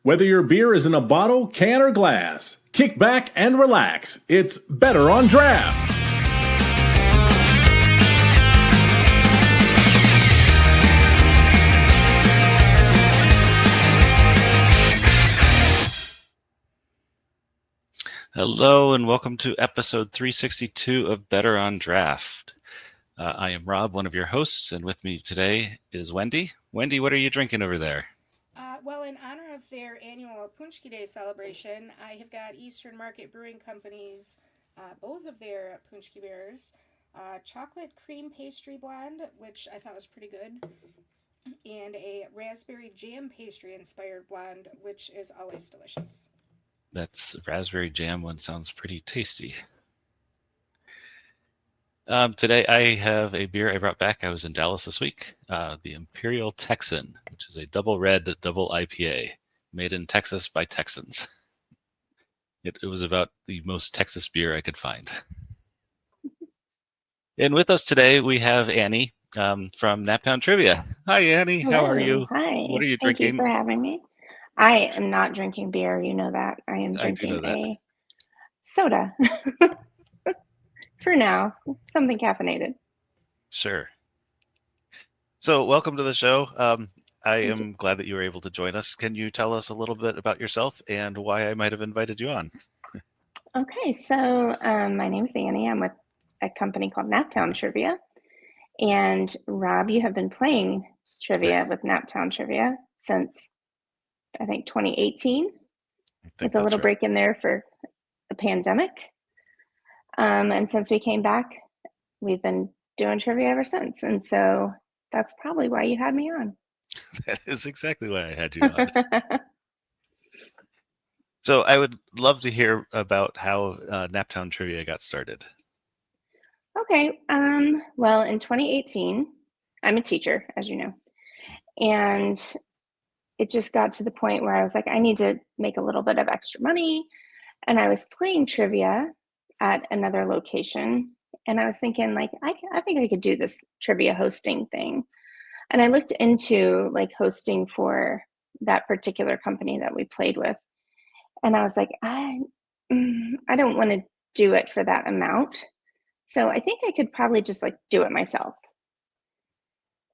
Whether your beer is in a bottle, can, or glass, kick back and relax. It's Better on Draft. Hello and welcome to episode 362 of Better on Draft. I am Rob, one of your hosts, and with me today is Wendy. Wendy, what are you drinking over there? Well, in honor of their annual Punchki Day celebration, I have got Eastern Market Brewing Company's, both of their Punchki beers, chocolate cream pastry blend, which I thought was pretty good, and a raspberry jam pastry inspired blend, which is always delicious. That's raspberry jam one sounds pretty tasty. Today I have a beer I brought back. I was in Dallas this week, the Imperial Texan, which is a double red, double IPA, made in Texas by Texans. It was about the most Texas beer I could find. And with us today, we have Annie from Naptown Trivia. Hi, Annie. Hello. How are you? Hi. What are you Thank drinking? you for having me. I am not drinking beer. You know that. I am I do know drinking that. a soda. For now, something caffeinated. Sure. So welcome to the show. I Thank am glad that you were able to join us. Can you tell us a little bit about yourself and why I might have invited you on? Okay, so my name is Annie. I'm with a company called Naptown Trivia. And Rob, you have been playing trivia with Naptown Trivia since, I think, 2018, with a little right. break in there for the pandemic. And since we came back, we've been doing trivia ever since. And so that's probably why you had me on. That is exactly why I had you on. So I would love to hear about how Naptown Trivia got started. Okay. Well, in 2018, I'm a teacher, as you know, and it just got to the point where I was like, I need to make a little bit of extra money. And I was playing trivia at another location. And I was thinking, like, I think I could do this trivia hosting thing. And I looked into like hosting for that particular company that we played with. And I was like, I don't want to do it for that amount. So I think I could probably just like do it myself.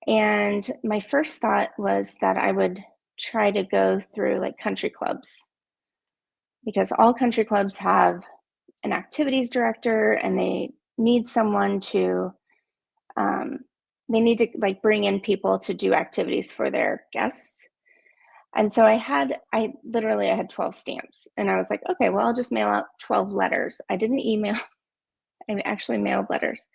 And my first thought was that I would try to go through like country clubs, because all country clubs have an activities director and they need someone to, they need to like bring in people to do activities for their guests. And so I had 12 stamps, and I was like, okay, well, I'll just mail out 12 letters. I didn't email, I actually mailed letters.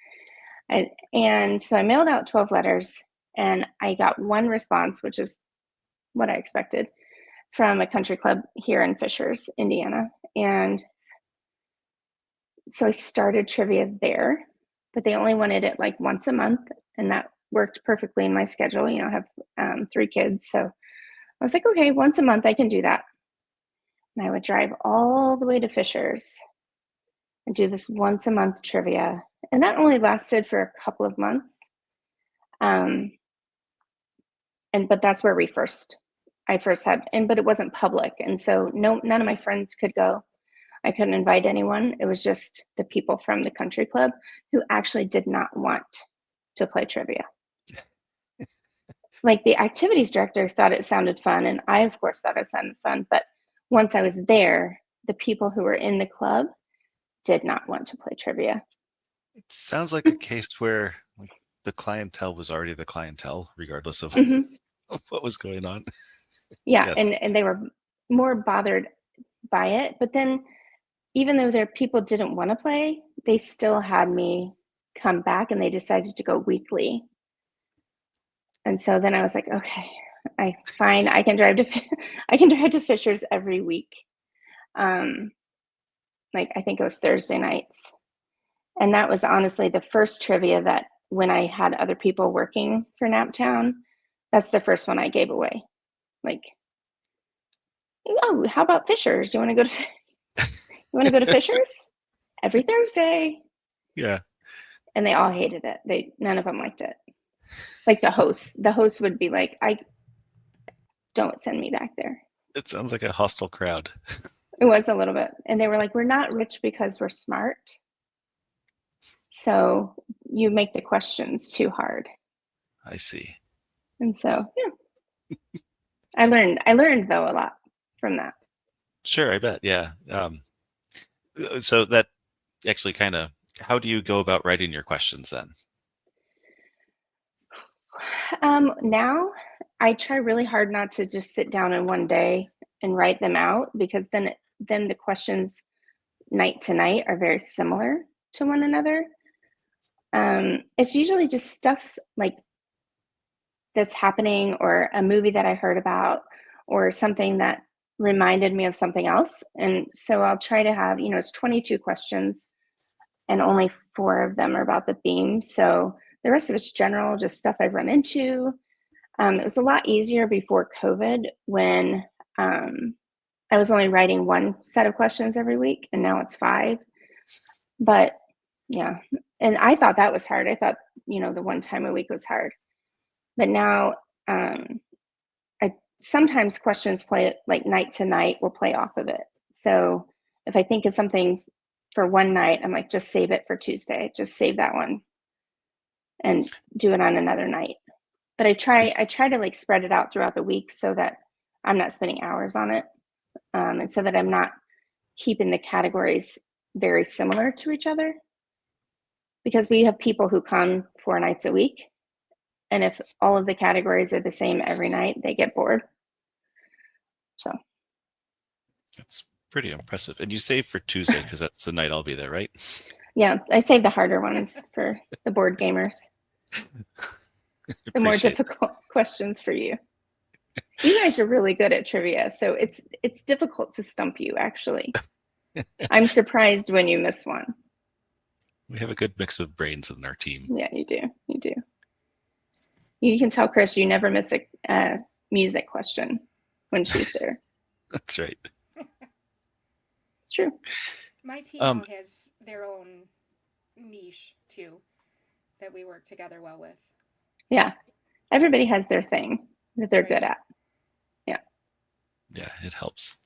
And so I mailed out 12 letters, and I got one response, which is what I expected, from a country club here in Fishers, Indiana. And so I started trivia there, but they only wanted it like once a month, and that worked perfectly in my schedule. You know, I have 3 kids, so I was like, okay, once a month I can do that. And I would drive all the way to Fishers and do this once a month trivia. And that only lasted for a couple of months. But that's where I first had, but it wasn't public. And so none of my friends could go. I couldn't invite anyone. It was just the people from the country club who actually did not want to play trivia. Like the activities director thought it sounded fun, and I, of course, thought it sounded fun. But once I was there, the people who were in the club did not want to play trivia. It sounds like a case where like, the clientele was already the clientele, regardless of what was going on. Yeah, yes. and they were more bothered by it. But then, even though their people didn't want to play, they still had me come back, and they decided to go weekly. And so then I was like, okay, fine. I can drive to Fishers every week. Like I think it was Thursday nights. And that was honestly the first trivia that when I had other people working for Naptown, that's the first one I gave away. Like, oh, how about Fishers? Do you want to go to Fishers every Thursday? Yeah. And they all hated it. None of them liked it. Like the host would be like, don't send me back there. It sounds like a hostile crowd. It was a little bit. And they were like, we're not rich because we're smart. So you make the questions too hard. I see. And so, yeah. I learned though a lot from that. Sure, I bet. Yeah. So that actually kind of, how do you go about writing your questions then? Now I try really hard not to just sit down in one day and write them out, because then the questions night to night are very similar to one another. It's usually just stuff like that's happening, or a movie that I heard about, or something that reminded me of something else. And so I'll try to have, it's 22 questions and only 4 of them are about the theme. So the rest of it's general, just stuff I've run into. It was a lot easier before COVID, when I was only writing 1 set of questions every week, and now it's 5. But yeah, and I thought that was hard. I thought, the 1 time a week was hard. But now I sometimes questions play like night to night will play off of it. So if I think of something for one night, I'm like, just save it for Tuesday. Just save that one and do it on another night. But I try to like spread it out throughout the week so that I'm not spending hours on it, and so that I'm not keeping the categories very similar to each other, because we have people who come 4 nights a week, and if all of the categories are the same every night, they get bored. So That's pretty impressive. And you save for Tuesday because that's the night I'll be there, right? yeah, I save the harder ones for the board gamers. The more difficult questions for you. You guys are really good at trivia, so it's difficult to stump you, actually. I'm surprised when you miss one. We have a good mix of brains in our team. Yeah, you do. You do. You can tell Chris you never miss a music question when she's there. That's right. It's true. My team all has their own niche too that we work together well with. Yeah. Everybody has their thing that they're good at. Yeah. Yeah, it helps.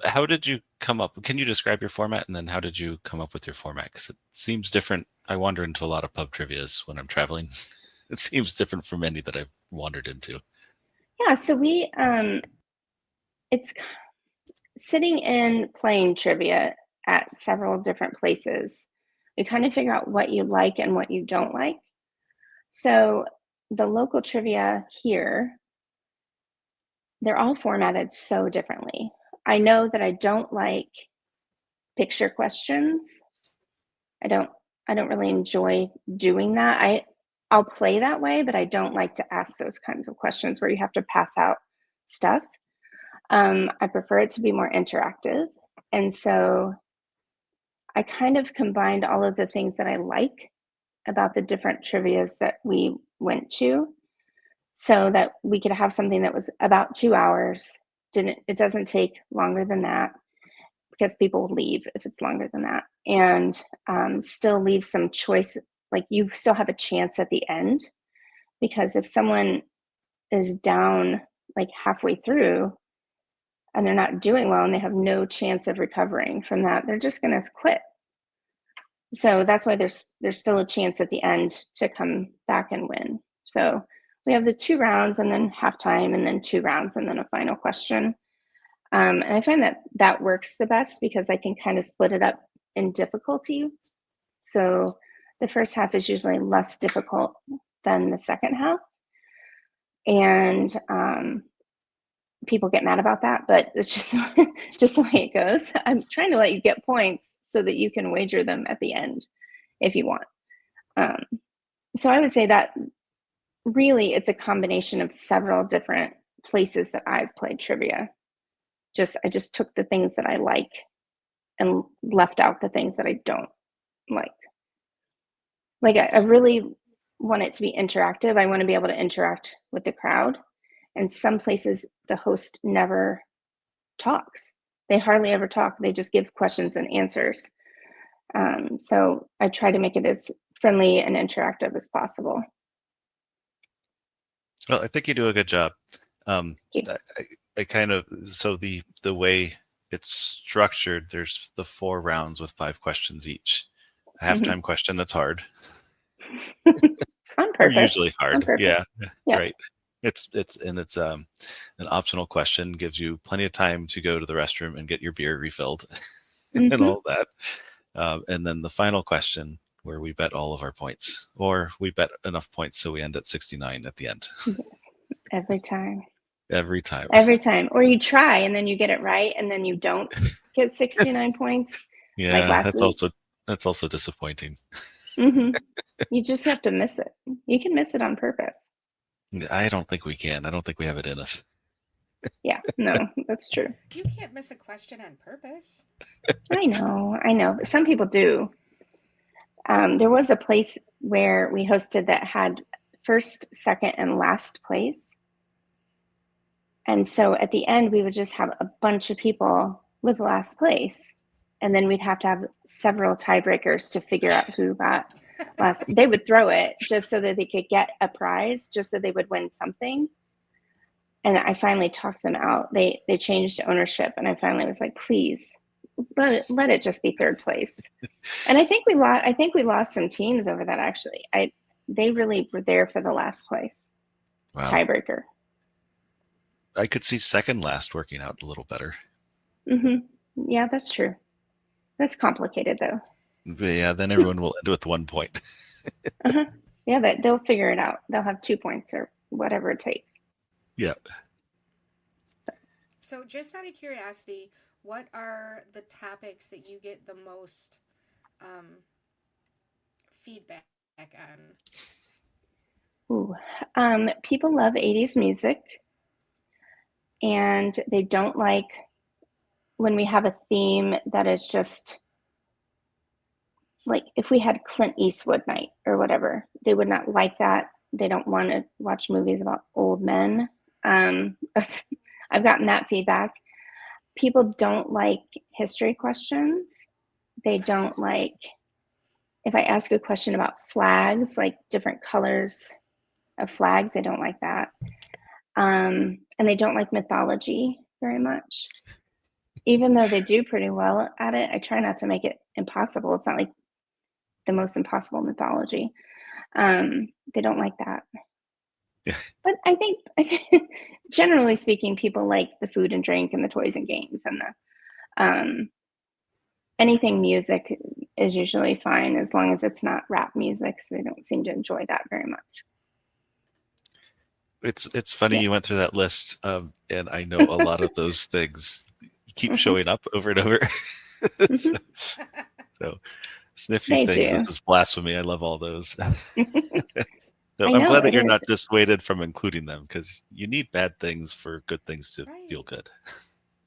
How did you come up? Can you describe your format, and then how did you come up with your format? Because it seems different. I wander into a lot of pub trivias when I'm traveling. It seems different from any that I've wandered into. Yeah, so we it's sitting in playing trivia at several different places. You kind of figure out what you like and what you don't like. So the local trivia here, they're all formatted so differently. I know that I don't like picture questions. I don't really enjoy doing that. I'll play that way, but I don't like to ask those kinds of questions where you have to pass out stuff. I prefer it to be more interactive. And so I kind of combined all of the things that I like about the different trivias that we went to, so that we could have something that was about 2 hours. It doesn't take longer than that, because people will leave if it's longer than that, and still leave some choice. Like, you still have a chance at the end, because if someone is down like halfway through and they're not doing well and they have no chance of recovering from that, they're just going to quit. So that's why there's still a chance at the end to come back and win. So we have the 2 rounds, and then halftime, and then 2 rounds, and then a final question. And I find that works the best, because I can kind of split it up in difficulty. So the first half is usually less difficult than the second half. And people get mad about that, but it's just the way it goes. I'm trying to let you get points so that you can wager them at the end if you want. So I would say that really it's a combination of several different places that I've played trivia. I just took the things that I like and left out the things that I don't like. Like, I really want it to be interactive. I want to be able to interact with the crowd. And some places the host never talks. They hardly ever talk. They just give questions and answers. So I try to make it as friendly and interactive as possible. Well, I think you do a good job. So the way it's structured, there's the 4 rounds with 5 questions each. A halftime question that's hard. On Or purpose. usually On hard. purpose. Yeah. Yep. Right. It's an optional question, gives you plenty of time to go to the restroom and get your beer refilled and all that. And then the final question, where we bet all of our points, or we bet enough points so we end at 69 at the end. Every time. Every time. Every time. Or you try and then you get it right and then you don't get 69 points. Yeah, like last week. That's also disappointing. You just have to miss it. You can miss it on purpose. I don't think we can. I don't think we have it in us. Yeah, no, that's true. You can't miss a question on purpose. I know. Some people do. There was a place where we hosted that had first, second, and last place. And so at the end, we would just have a bunch of people with last place. And then we'd have to have several tiebreakers to figure out who got last. They would throw it just so that they could get a prize, just so they would win something. And I finally talked them out. They changed ownership, and I finally was like, please let it just be third place. And I think we lost some teams over that. Actually, they really were there for the last place. Wow. Tiebreaker. I could see second last working out a little better. Yeah, that's true. That's complicated though. But yeah, then everyone will end with 1 point. Yeah, they'll figure it out. They'll have 2 points or whatever it takes. Yeah. So just out of curiosity, what are the topics that you get the most feedback on? Ooh, people love 80s music, and they don't like when we have a theme that is just like if we had Clint Eastwood night or whatever, they would not like that. They don't want to watch movies about old men. I've gotten that feedback. People don't like history questions. They don't like if I ask a question about flags, like different colors of flags, they don't like that. And they don't like mythology very much. Even though they do pretty well at it, I try not to make it impossible. It's not like the most impossible mythology. They don't like that. Yeah. But I think generally speaking, people like the food and drink and the toys and games and the anything music is usually fine as long as it's not rap music. So they don't seem to enjoy that very much. It's funny you went through that list, and I know a lot of those things keep showing up over and over. So Sniffy things, this is blasphemy. I love all those. So I'm glad that you're not dissuaded from including them, because you need bad things for good things to feel good.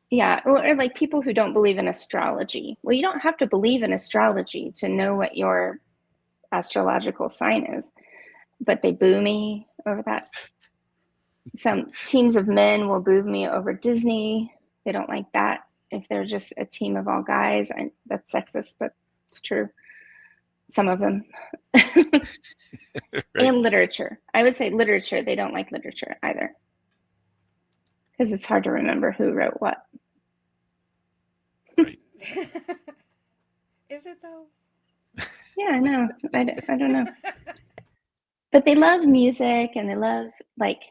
Yeah, or like people who don't believe in astrology. Well, you don't have to believe in astrology to know what your astrological sign is, but they boo me over that. Some teams of men will boo me over Disney. They don't like that. If they're just a team of all guys, that's sexist, but it's true. Some of them. Right. And literature. I would say literature. They don't like literature either. Because it's hard to remember who wrote what. Right. Is it though? Yeah, I know. I don't know. But they love music and they love like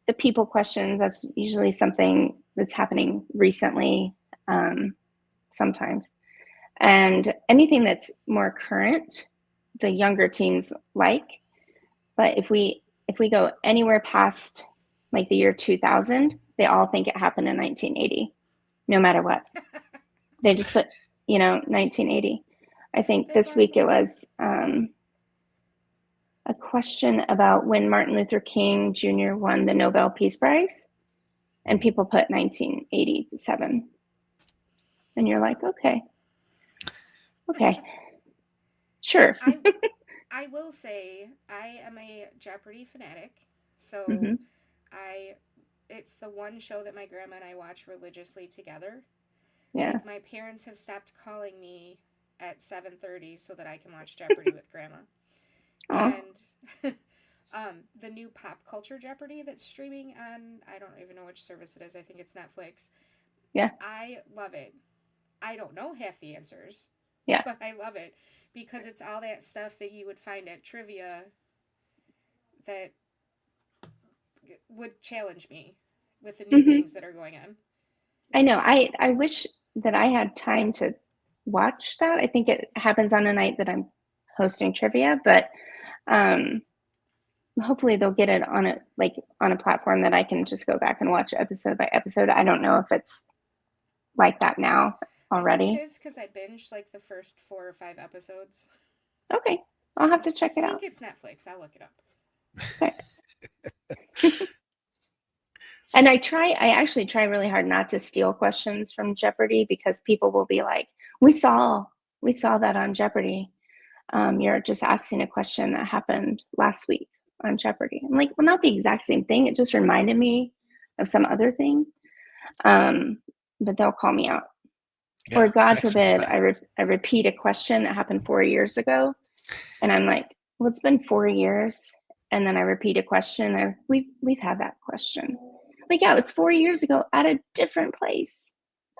the people questions. That's usually something that's happening recently, sometimes. And anything that's more current, the younger teens like. But if we go anywhere past like the year 2000, they all think it happened in 1980, no matter what. They just put, 1980. I think this week it was a question about when Martin Luther King Jr. won the Nobel Peace Prize, and people put 1987. And you're like, okay, sure. I will say I am a Jeopardy fanatic, so it's the one show that my grandma and I watch religiously together. Yeah. Like my parents have stopped calling me at 7:30 so that I can watch Jeopardy with grandma. Aww. And The new pop culture Jeopardy that's streaming on, I don't even know which service it is. I think it's Netflix. Yeah. I love it. I don't know half the answers. Yeah. But I love it because it's all that stuff that you would find at trivia that would challenge me with the new things that are going on. I know. I wish that I had time to watch that. I think it happens on a night that I'm hosting trivia, but hopefully they'll get it on a platform that I can just go back and watch episode by episode. I don't know if it's like that now already. I think it is because I binged like the first 4 or 5 episodes. Okay, I'll have to check it out. I think it's Netflix. I'll look it up. Okay. And I actually try really hard not to steal questions from Jeopardy, because people will be like, we saw that on Jeopardy. You're just asking a question that happened last week on Jeopardy. I'm like, well, not the exact same thing. It just reminded me of some other thing. But they'll call me out. Yeah, or God forbid, I repeat a question that happened 4 years ago. And I'm like, well, it's been 4 years. And then I repeat a question. We've had that question. Like, yeah, it was 4 years ago at a different place,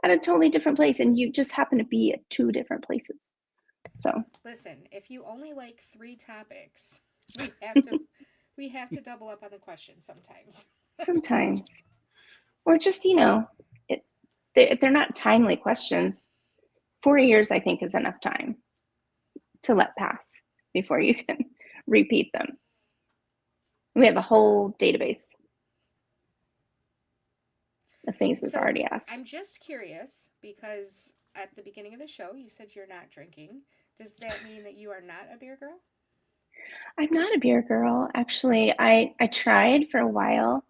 at a totally different place. And you just happen to be at 2 different places. So listen, if you only like 3 topics, we have to double up on the question sometimes. Sometimes. Or just, if they're not timely questions, 4 years, I think, is enough time to let pass before you can repeat them. We have a whole database of things we've already asked. I'm just curious, because at the beginning of the show, you said you're not drinking. Does that mean that you are not a beer girl? I'm not a beer girl. Actually, I tried for a while.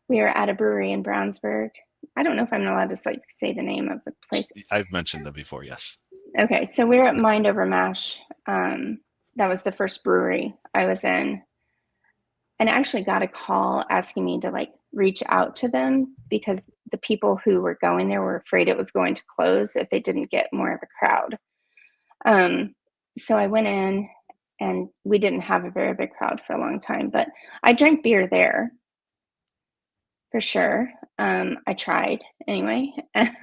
We were at a brewery in Brownsburg. I don't know if I'm allowed to say the name of the place. I've mentioned them before, yes. Okay, so we were at Mind Over Mash. That was the first brewery I was in. And I actually got a call asking me to reach out to them, because the people who were going there were afraid it was going to close if they didn't get more of a crowd. So I went in, and we didn't have a very big crowd for a long time, but I drank beer there for sure. I tried anyway. And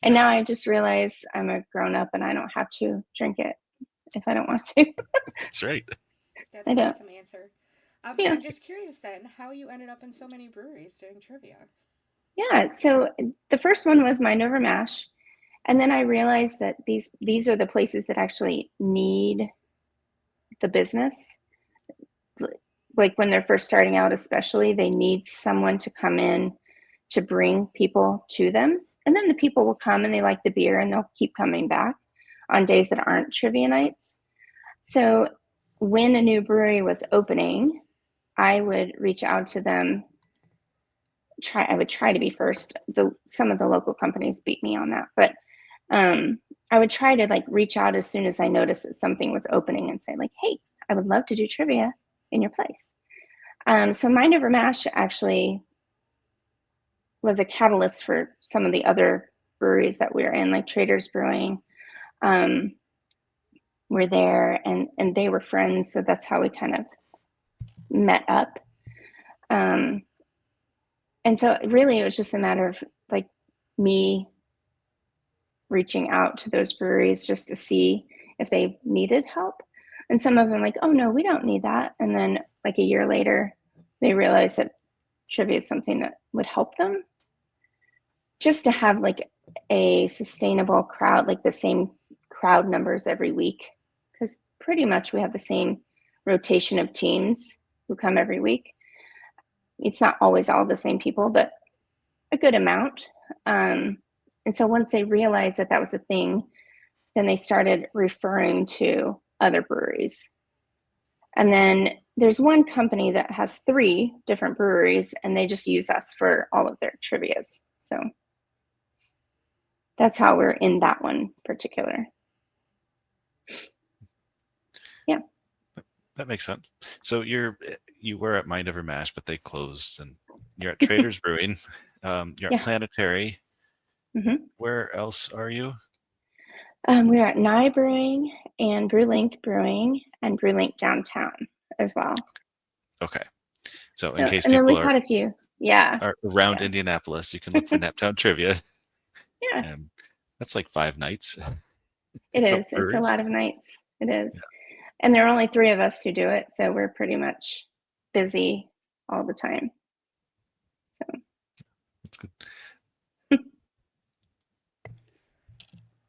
now I just realize I'm a grown up and I don't have to drink it if I don't want to. That's right. That's an awesome answer. Yeah. I'm just curious then how you ended up in so many breweries doing trivia. Yeah, so the first one was Mind Over Mash. And then I realized that these are the places that actually need the business. Like when they're first starting out, especially, they need someone to come in to bring people to them. And then the people will come and they like the beer and they'll keep coming back on days that aren't trivia nights. So when a new brewery was opening, I would reach out to them. I would try to be first. Some of the local companies beat me on that, but I would try to reach out as soon as I noticed that something was opening and say hey, I would love to do trivia in your place. So Mind Over Mash actually was a catalyst for some of the other breweries that we were in, like Traders Brewing. Were there, and they were friends, so that's how we kind of met up. And so really it was just a matter of me reaching out to those breweries just to see if they needed help. And some of them oh no, we don't need that. And then a year later, they realized that trivia is something that would help them, just to have a sustainable crowd, the same crowd numbers every week, because pretty much we have the same rotation of teams who come every week. It's not always all the same people, but a good amount. And so once they realized that was a thing, then they started referring to other breweries. And then there's one company that has 3 different breweries, and they just use us for all of their trivias. So that's how we're in that one particular. Yeah. That makes sense. So you were at Mind Over Mash, but they closed, and you're at Traders Brewing. You're at Planetary. Mm-hmm. Where else are you? We're at Nye Brewing and Brewlink Brewing and Brewlink Downtown as well. Okay. So in So, case and then people we've had a few. Yeah. are around Yeah. Indianapolis, you can look for Naptown Trivia, Yeah, and that's like 5 nights it of is. It's a breweries. lot of nights. It is. Yeah, And there are only 3 of us who do it, so we're pretty much busy all the time. So that's good.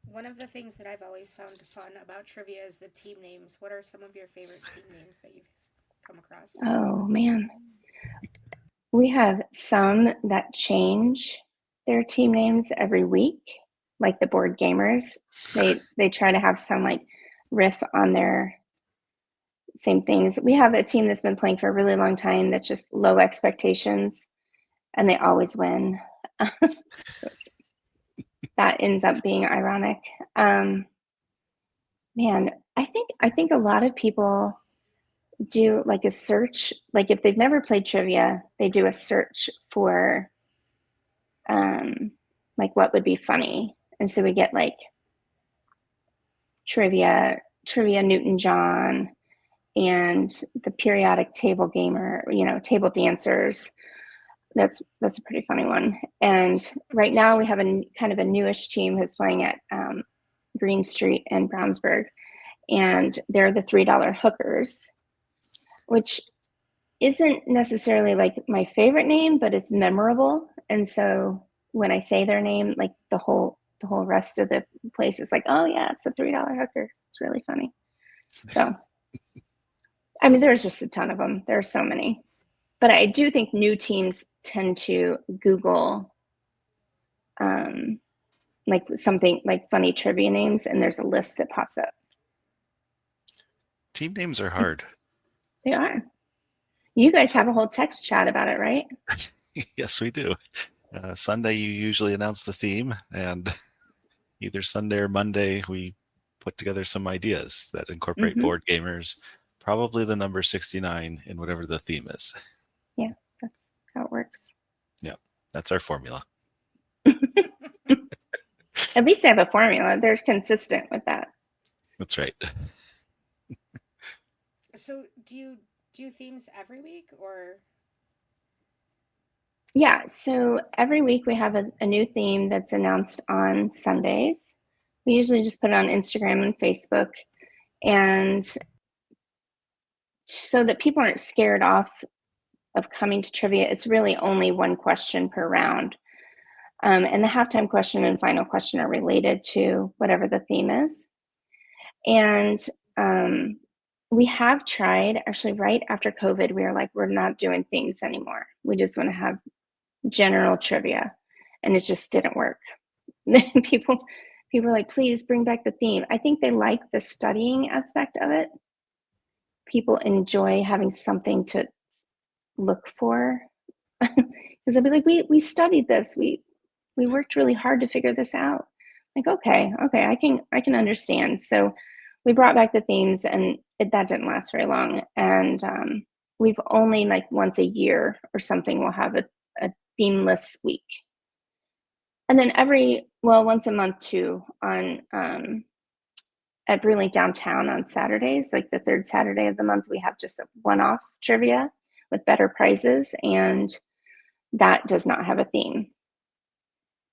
One of the things that I've always found fun about trivia is the team names. What are some of your favorite team names that you've come across? oh man. We have some that change their team names every week, like the board gamers. They try to have some like riff on their same things. We have a team that's been playing for a really long time that's just low expectations and they always win. So that ends up being ironic. Man, I think a lot of people do like a search, like if they've never played trivia, they do a search for um like what would be funny. And so we get like trivia Newton John and the periodic table gamer, table dancers. That's a pretty funny one. And right now we have a kind of a newish team who's playing at Green Street and Brownsburg, and they're the $3 hookers, which isn't necessarily like my favorite name, but it's memorable. And so when I say their name, like the whole rest of the place is like, oh yeah, it's the $3 hookers. It's really funny. So I mean, there's just a ton of them. There are so many. But I do think new teams tend to Google like something like funny trivia names, and there's a list that pops up. Team names are hard. They are. You guys have a whole text chat about it, right? Yes, we do. Sunday, you usually announce the theme, and either Sunday or Monday, we put together some ideas that incorporate board gamers, probably the number 69 in whatever the theme is. Yeah, that's how it works. Yeah, that's our formula. At least they have a formula. They're consistent with that. That's right. So do you do themes every week or? Yeah, so every week we have a new theme that's announced on Sundays. We usually just put it on Instagram and Facebook, and so that people aren't scared off of coming to trivia. It's really only one question per round. And the halftime question and final question are related to whatever the theme is. And we have tried, actually, right after COVID, we were like, we're not doing themes anymore. We just want to have general trivia. And it just didn't work. people were like, please bring back the theme. I think they like the studying aspect of it. People enjoy having something to look for. Because they'll be like, we studied this. We worked really hard to figure this out. Like, okay, I can understand. So we brought back the themes, and that didn't last very long. And we've only like once a year or something, we'll have a themeless week. And then once a month too, on at Brewley Downtown on Saturdays, like the third Saturday of the month, we have just a one-off trivia with better prizes, and that does not have a theme.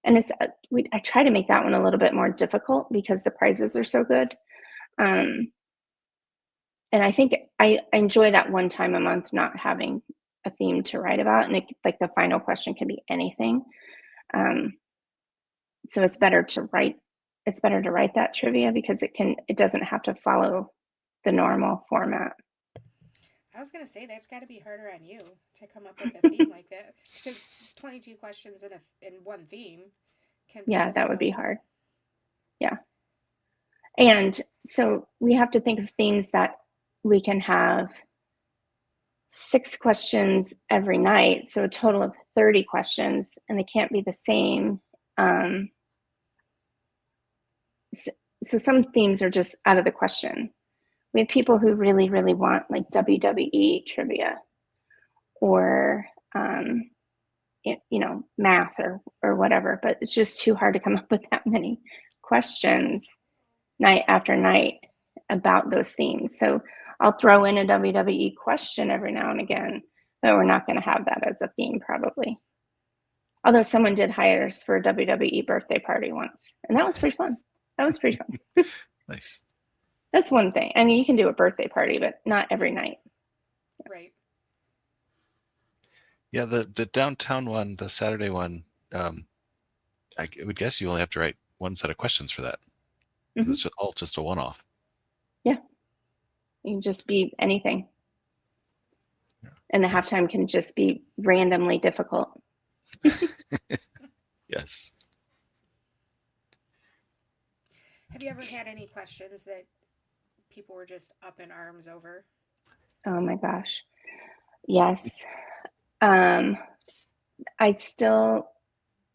And I try to make that one a little bit more difficult because the prizes are so good. And I think I enjoy that one time a month not having a theme to write about, and like the final question can be anything. So it's better to write that trivia because it doesn't have to follow the normal format. I was gonna say that's got to be harder on you to come up with a theme like that because 22 questions in one theme can be difficult. That would be hard. Yeah. And so we have to think of themes that we can have 6 questions every night, so a total of 30 questions, and they can't be the same. So some themes are just out of the question. We have people who really, really want like WWE trivia or math or whatever, but it's just too hard to come up with that many questions night after night about those themes. So I'll throw in a WWE question every now and again, but we're not going to have that as a theme probably. Although someone did hire us for a WWE birthday party once, and that was pretty fun. Nice. That's one thing. I mean, you can do a birthday party, but not every night. Right. Yeah, the downtown one, the Saturday one, I would guess you only have to write one set of questions for that. Because it's all just a one-off. Yeah. You can just be anything. Yeah. And the halftime can just be randomly difficult. Yes. Have you ever had any questions that people were just up in arms over? Oh my gosh. Yes. I still,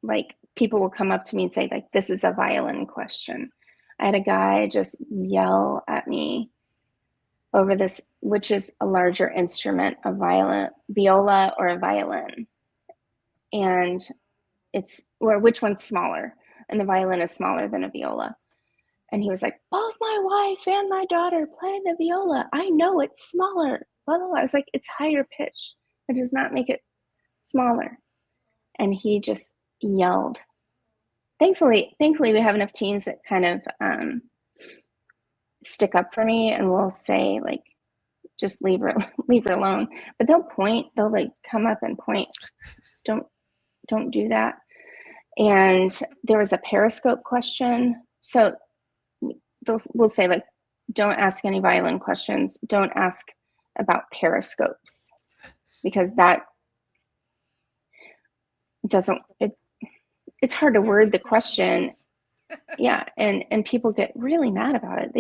like, people will come up to me and say, like, this is a violin question. I had a guy just yell at me over this, which is a larger instrument, a viola or a violin. And which one's smaller? And the violin is smaller than a viola. And he was like, both my wife and my daughter play the viola. I know it's smaller. Blah, blah, blah. I was like, it's higher pitch. It does not make it smaller. And he just yelled. Thankfully, we have enough teams that kind of stick up for me and will say, like, just leave her alone. But they'll point. They'll like come up and point. Don't do that. And there was a Periscope question. So we'll say, like, don't ask any violin questions. Don't ask about periscopes, because that it's hard to word the question. Yeah, and people get really mad about it.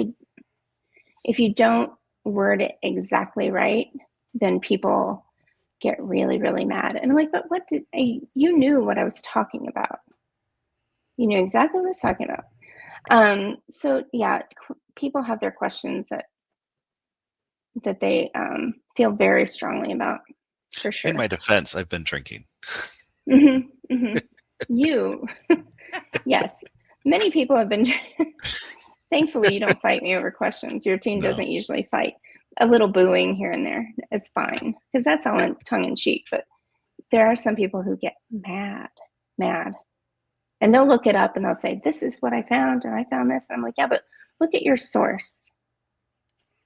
If you don't word it exactly right, then people get really, really mad. And I'm like, but you knew what I was talking about. You knew exactly what I was talking about. So yeah, people have their questions that they feel very strongly about, for sure. In my defense, I've been drinking. You, yes, many people have been. Thankfully, you don't fight me over questions. Your team doesn't usually fight. A little booing here and there is fine, because that's all in tongue in cheek. But there are some people who get mad. And they'll look it up and they'll say, this is what I found, and I found this. And I'm like, yeah, but look at your source.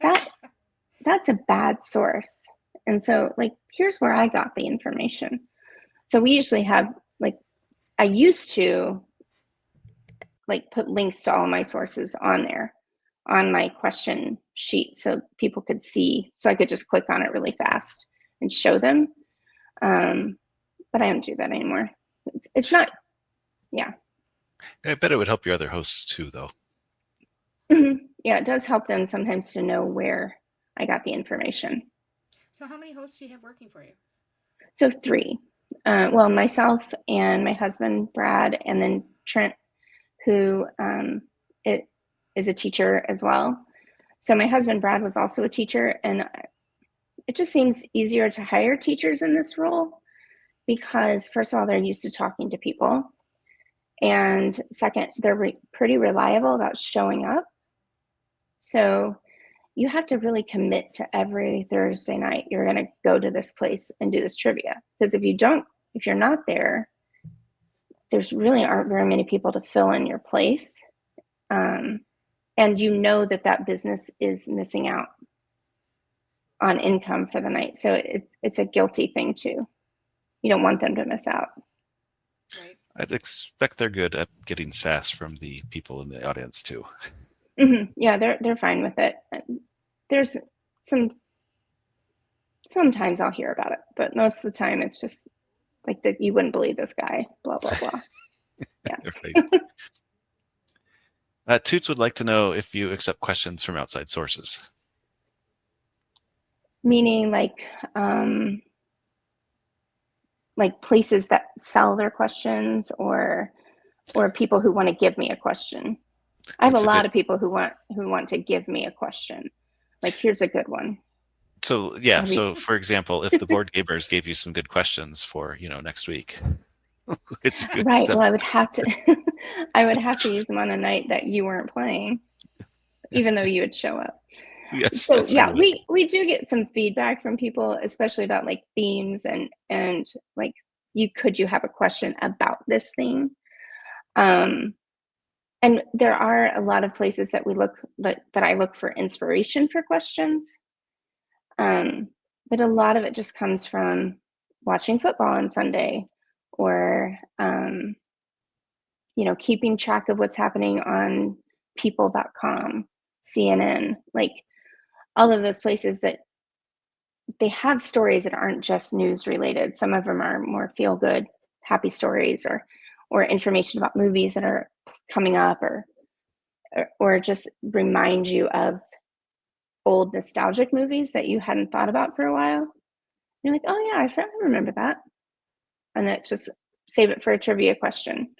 That's a bad source. And so, like, here's where I got the information. So we usually have, like, I used to, like, put links to all my sources on there, on my question sheet, so people could see, so I could just click on it really fast and show them. But I don't do that anymore. It's not. Yeah. I bet it would help your other hosts too, though. Yeah, it does help them sometimes to know where I got the information. So how many hosts do you have working for you? So 3. Well, myself and my husband, Brad, and then Trent, who is a teacher as well. So my husband, Brad, was also a teacher, and it just seems easier to hire teachers in this role because, first of all, they're used to talking to people. And second, they're pretty reliable about showing up. So you have to really commit to every Thursday night, you're going to go to this place and do this trivia. Because if you're not there, there's really aren't very many people to fill in your place. And you know that business is missing out on income for the night. So it's a guilty thing too. You don't want them to miss out. Right. I'd expect they're good at getting sass from the people in the audience too. Yeah, they're fine with it. There's sometimes I'll hear about it, but most of the time it's just like that. You wouldn't believe this guy, blah, blah, blah. Yeah. Right. Toots would like to know if you accept questions from outside sources. Meaning like places that sell their questions or people who want to give me a question. I have a lot of people who want to give me a question. Like, here's a good one. So yeah. So for example, if the board gamers gave you some good questions for, next week, it's good. Right. Well, I would have to use them on a night that you weren't playing, even though you would show up. Yes. So Yes, yeah, we will. we do get some feedback from people, especially about like themes and like you have a question about this theme. And there are a lot of places that I look for inspiration for questions. But a lot of it just comes from watching football on Sunday or keeping track of what's happening on people.com, CNN, like all of those places that they have stories that aren't just news related. Some of them are more feel good, happy stories or information about movies that are coming up or just remind you of old nostalgic movies that you hadn't thought about for a while. You're like, oh yeah, I remember that. And that just save it for a trivia question.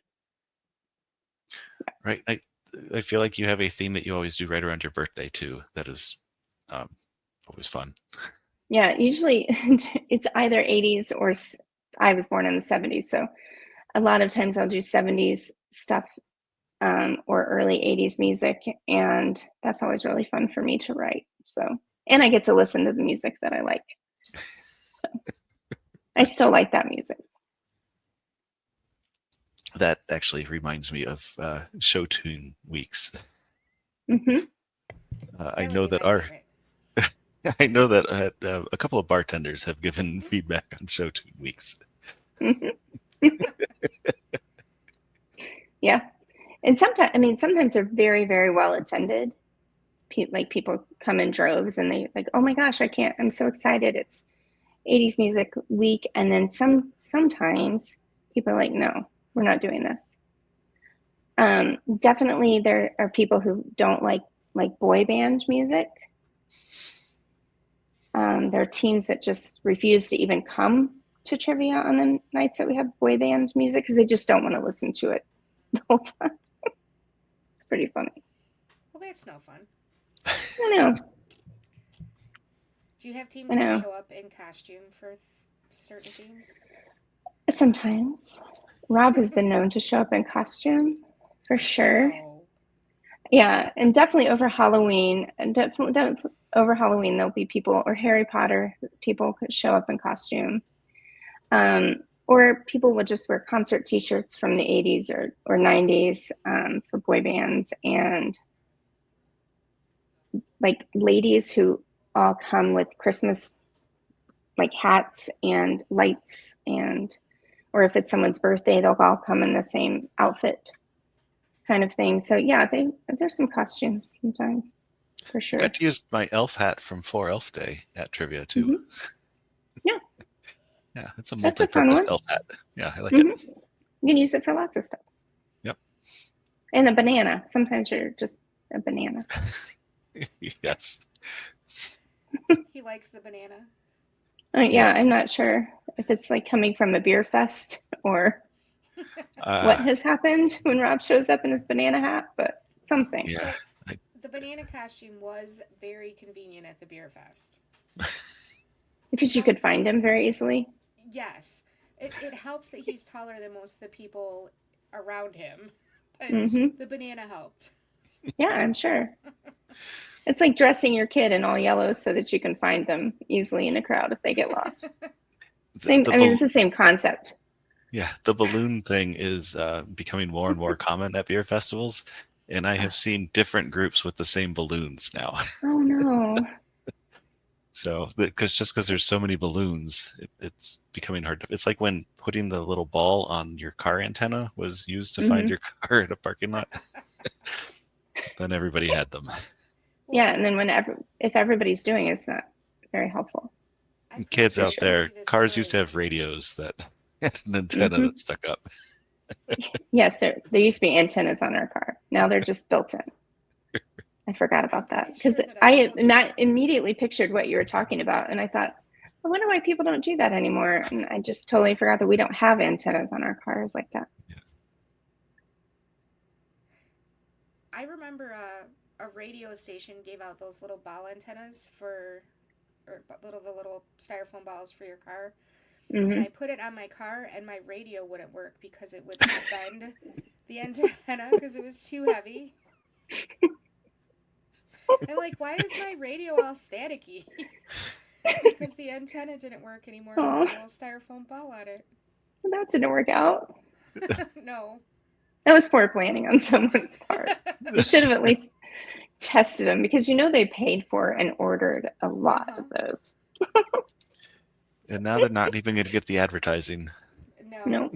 Right. I feel like you have a theme that you always do right around your birthday too. That is always fun. Yeah, usually it's either 80s or I was born in the 70s. So a lot of times I'll do 70s stuff or early 80s music. And that's always really fun for me to write. So, and I get to listen to the music that I like. So, I still like that music. That actually reminds me of show tune weeks. Mm-hmm. I know that I know that a couple of bartenders have given feedback on show tune weeks. Mm-hmm. Yeah. And sometimes they're very, very well attended. Like people come in droves and they like, oh my gosh, I'm so excited. It's 80s music week. And then sometimes people are like, no, we're not doing this. Definitely there are people who don't like boy band music. There are teams that just refuse to even come to trivia on the nights that we have boy band music because they just don't want to listen to it the whole time. It's pretty funny. Well, that's no fun. I know. Do you have teams that show up in costume for certain themes? Sometimes. Rob has been known to show up in costume, for sure. No. Yeah, and definitely over Halloween. And definitely over Halloween, there'll be people, or Harry Potter, people could show up in costume. Or people would just wear concert T-shirts from the 80s or 90s for boy bands. And like ladies who all come with Christmas like hats and lights or if it's someone's birthday, they'll all come in the same outfit kind of thing. So yeah, there's some costumes sometimes for sure. I got to use my elf hat from 4 Elf Day at trivia too. Mm-hmm. Yeah. Yeah, it's a That's a fun multi-purpose one. elf hat. Yeah, I like Mm-hmm. it. You can use it for lots of stuff. Yep. And a banana. Sometimes you're just a banana. Yes. He likes the banana. Yeah, I'm not sure if it's like coming from a beer fest or what has happened when Rob shows up in his banana hat, but something. Yeah. So, the banana costume was very convenient at the beer fest. Because you could find him very easily. Yes. It helps that he's taller than most of the people around him. But the banana helped. Yeah, I'm sure. It's like dressing your kid in all yellow so that you can find them easily in a crowd if they get lost. It's the same concept. Yeah, the balloon thing is becoming more and more common at beer festivals, and I have seen different groups with the same balloons now. Oh no! So, because there's so many balloons, it's becoming hard to. It's like when putting the little ball on your car antenna was used to find your car in a parking lot. Then everybody had them. Yeah, and then if everybody's doing it, it's not very helpful. Kids out there, cars used to have radios that had an antenna that stuck up. Yes, there used to be antennas on our car. Now they're just built in. I forgot about that because I immediately pictured what you were talking about, and I thought, I wonder why people don't do that anymore. And I just totally forgot that we don't have antennas on our cars like that. Yes. I remember a radio station gave out those little ball antennas the little styrofoam balls for your car. And I put it on my car, and my radio wouldn't work because it would bend the antenna because it was too heavy. I'm like, why is my radio all staticky? Because the antenna didn't work anymore with Oh, the little styrofoam ball on it. that didn't work out. No. That was poor planning on someone's part. You should have at least tested them because they paid for and ordered a lot of those. And now they're not even going to get the advertising. No. No.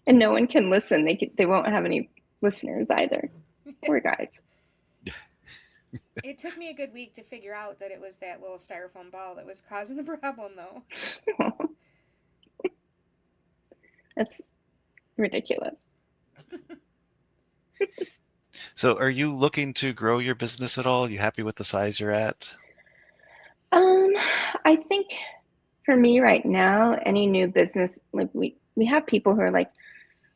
And no one can listen. They won't have any listeners either. Poor guys. It took me a good week to figure out that it was that little styrofoam ball that was causing the problem, though. That's ridiculous. So are you looking to grow your business at all? Are you happy with the size you're at? I think for me right now, any new business, like we have people who are like,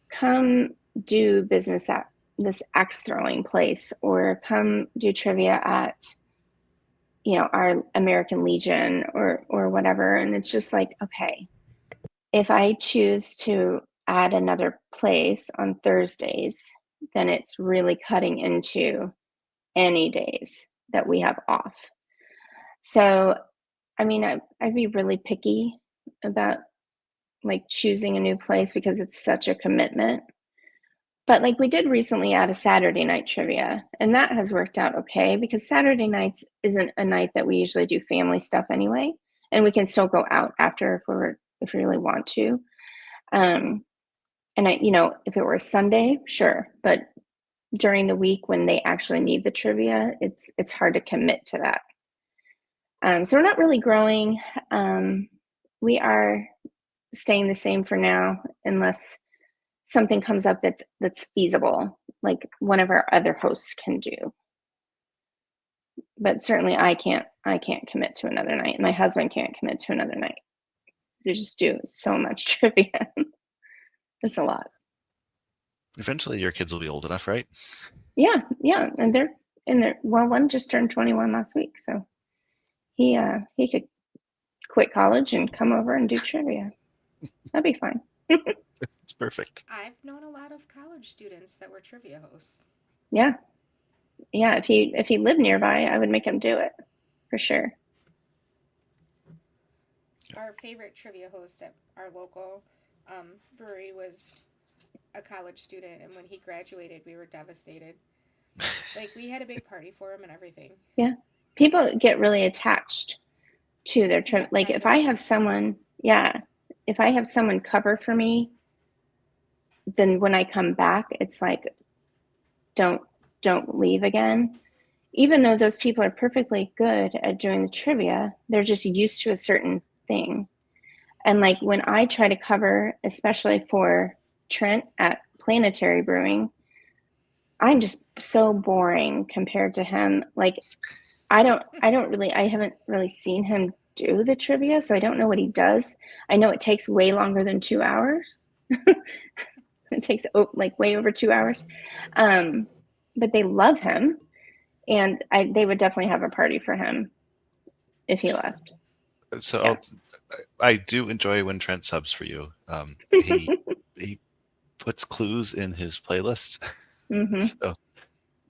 come do business at this axe throwing place, or come do trivia at our American Legion or whatever. And it's just like, okay, if I choose to add another place on Thursdays, then it's really cutting into any days that we have off. So, I mean, I'd be really picky about like choosing a new place because it's such a commitment. But like we did recently add a Saturday night trivia, and that has worked out okay because Saturday nights isn't a night that we usually do family stuff anyway, and we can still go out after if we really want to. And if it were a Sunday, sure, but during the week when they actually need the trivia, it's hard to commit to that. So we're not really growing. We are staying the same for now, unless something comes up that's feasible, like one of our other hosts can do. But certainly I can't commit to another night. My husband can't commit to another night. They just do so much trivia. It's a lot. Eventually your kids will be old enough, right? Yeah. And they're in there. Well, one just turned 21 last week, so he could quit college and come over and do trivia. That'd be fine. It's perfect. I've known a lot of college students that were trivia hosts. Yeah. If he lived nearby, I would make him do it for sure. Our favorite trivia host at our local brewery was a college student, and when he graduated, we were devastated. Like, we had a big party for him and everything. Yeah. People get really attached to their trip. Like if I have someone cover for me, then when I come back, it's like, don't leave again. Even though those people are perfectly good at doing the trivia, they're just used to a certain thing. And like when I try to cover, especially for Trent at Planetary Brewing, I'm just so boring compared to him. Like I haven't really seen him do the trivia, so I don't know what he does. I know it takes way longer than 2 hours. It takes like way over 2 hours. But they love him, and they would definitely have a party for him if he left. So yeah. I do enjoy when Trent subs for you. He puts clues in his playlist. Mm-hmm.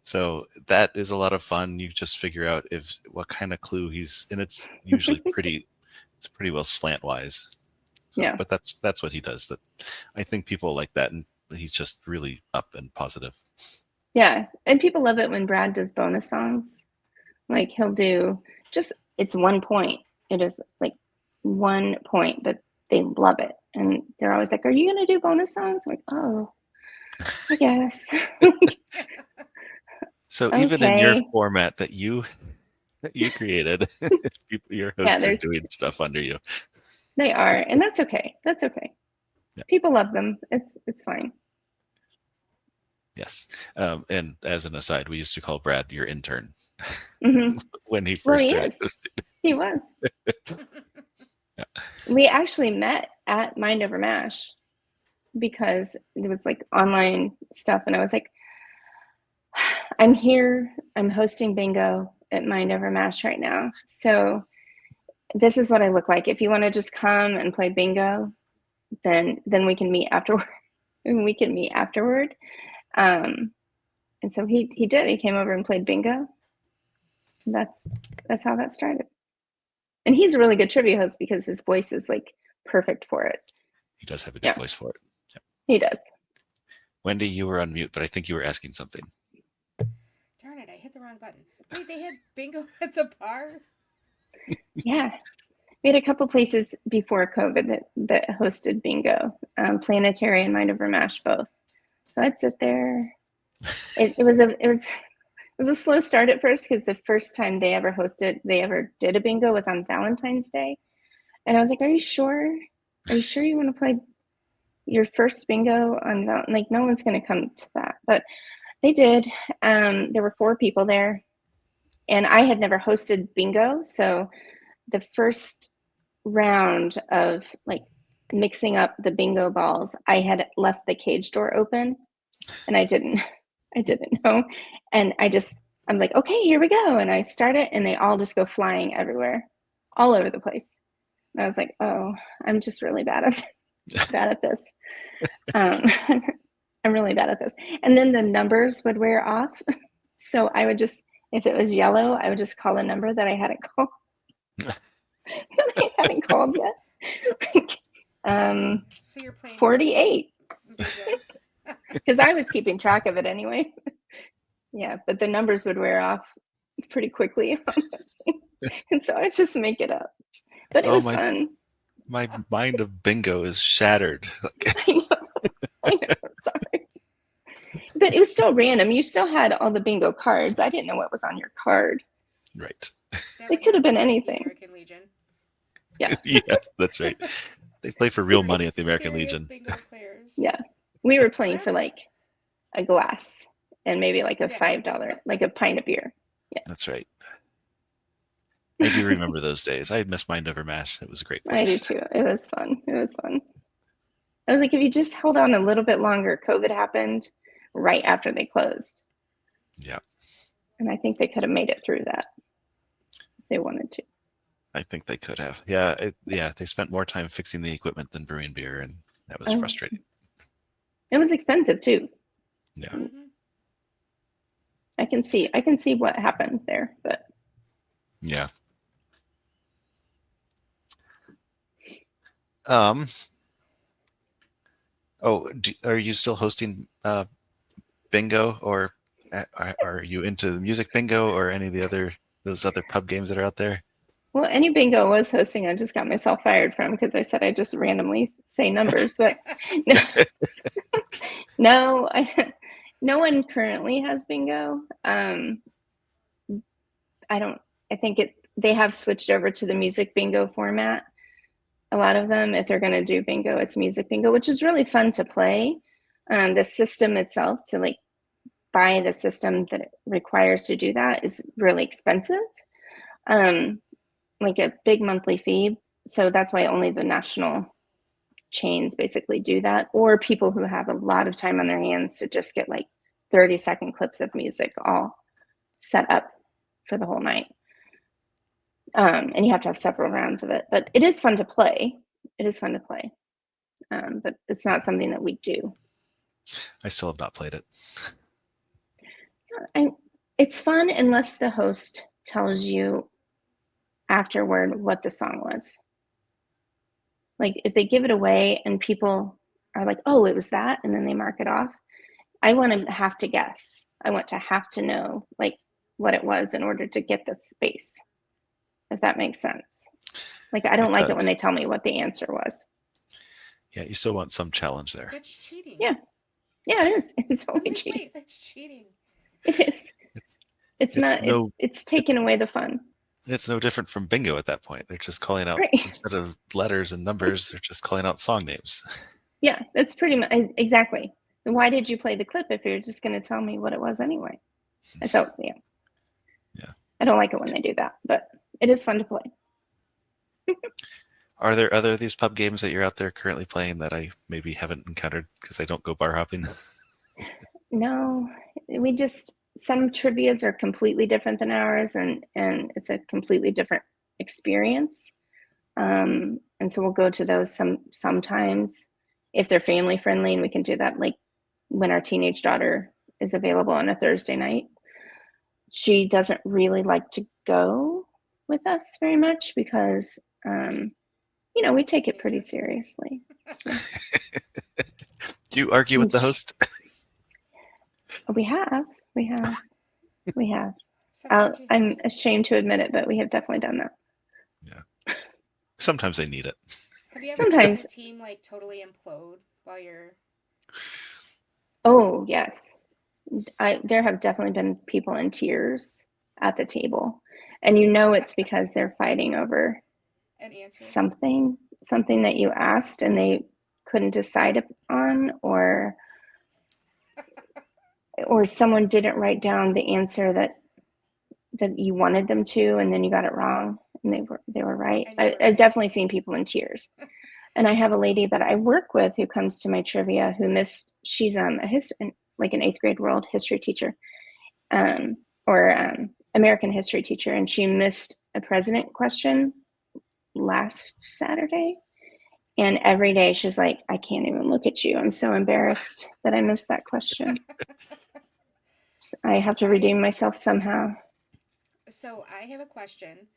So that is a lot of fun. You just figure out what kind of clue he's, and it's usually pretty well slantwise. So, yeah. But that's what he does. That I think people like that, and he's just really up and positive. Yeah, and people love it when Brad does bonus songs. Like he'll do it's 1 point. It is like 1 point, but they love it, and they're always like, "Are you gonna do bonus songs?" I'm like, oh, I guess. So okay. Even in your format that you created, your hosts are doing stuff under you. They are, and that's okay. That's okay. Yeah. People love them. It's fine. Yes. And as an aside, we used to call Brad your intern when he first started hosting. He was. Yeah. We actually met at Mind Over Mash because it was like online stuff, and I was like, I'm here. I'm hosting bingo at Mind Over Mash right now. So this is what I look like. If you want to just come and play bingo, then we can meet afterward. And And so he did. He came over and played bingo. And that's how that started. And he's a really good trivia host because his voice is like perfect for it. He does have a good voice for it. Yep. He does. Wendy, you were on mute, but I think you were asking something. Darn it, I hit the wrong button. Wait, they had bingo at the bar? Yeah. We had a couple places before COVID that hosted bingo. Planetary and Mind Over Mash both. So I'd sit there. It was a slow start at first because the first time they ever did a bingo was on Valentine's Day. And I was like, are you sure? Are you sure you want to play your first bingo on like no one's going to come to that? But they did. There were 4 people there and I had never hosted bingo. So the first round of like mixing up the bingo balls, I had left the cage door open and I didn't know. And I'm like, okay, here we go. And I start it and they all just go flying everywhere, all over the place. And I was like, oh, I'm just really bad at this. I'm really bad at this. And then the numbers would wear off. So I would just, if it was yellow, I would just call a number that I hadn't called. that I hadn't called yet. So you're playing 48. Because I was keeping track of it anyway. Yeah, but the numbers would wear off pretty quickly. And so I just make it up. But it was fun. My mind of bingo is shattered. I know. Sorry. But it was still random. You still had all the bingo cards. I didn't know what was on your card. Right. It could have been anything. American Legion. Yeah. Yeah, that's right. They play for real money at the American Legion. Bingo players. Yeah. We were playing for like a glass and maybe like a $5, like a pint of beer. Yeah. That's right. I do remember those days. I miss Mind Over Mash. It was a great place. I do too. It was fun. I was like, if you just held on a little bit longer, COVID happened right after they closed. Yeah. And I think they could have made it through that if they wanted to. I think they could have. Yeah. They spent more time fixing the equipment than brewing beer, and that was frustrating. It was expensive too. Yeah. Mm-hmm. I can see what happened there, but yeah. Are you still hosting bingo, or are you into the music bingo or any of those other pub games that are out there? Well, any bingo I was hosting, I just got myself fired from because I said I just randomly say numbers, but no, no one currently has bingo. I think they have switched over to the music bingo format. A lot of them, if they're going to do bingo, it's music bingo, which is really fun to play. The system itself, to like buy the system that it requires to do that, is really expensive. Like a big monthly fee. So that's why only the national chains basically do that, or people who have a lot of time on their hands to just get like 30-second clips of music all set up for the whole night. And you have to have several rounds of it, but it is fun to play. But it's not something that we do. I still have not played it. It's fun unless the host tells you afterward what the song was. Like if they give it away and people are like, oh, it was that, and then they mark it off, I want to have to guess. I want to have to know like what it was in order to get the space, if that makes sense. Like I don't like it when they tell me what the answer was. Yeah, you still want some challenge there. That's cheating. Yeah, it is. It's totally cheating. Wait, that's cheating. It is. It's taking away the fun. It's no different from bingo at that point. They're just calling out, instead of letters and numbers, they're just calling out song names. Yeah, that's pretty much exactly. Why did you play the clip if you're just going to tell me what it was anyway? So yeah. I don't like it when they do that, but it is fun to play. Are there other of these pub games that you're out there currently playing that I maybe haven't encountered because I don't go bar hopping? No, some trivias are completely different than ours, and it's a completely different experience. And so we'll go to those sometimes if they're family friendly, and we can do that like when our teenage daughter is available on a Thursday night. She doesn't really like to go with us very much because, we take it pretty seriously. Do you argue with the host? We have. Sometimes you have I'm to. ashamed to admit it, but we have definitely done that. Yeah. Sometimes they need it. Have you ever Sometimes. seen a team like totally implode while you're? Oh, yes. There have definitely been people in tears at the table, and it's because they're fighting over An answer. something that you asked and they couldn't decide on, or someone didn't write down the answer that you wanted them to, and then you got it wrong and they were right. I've definitely seen people in tears. And I have a lady that I work with who comes to my trivia who missed. She's an 8th grade world history teacher, or American history teacher, and she missed a president question last Saturday. And every day she's like, I can't even look at you. I'm so embarrassed that I missed that question. I have to redeem myself somehow. So I have a question.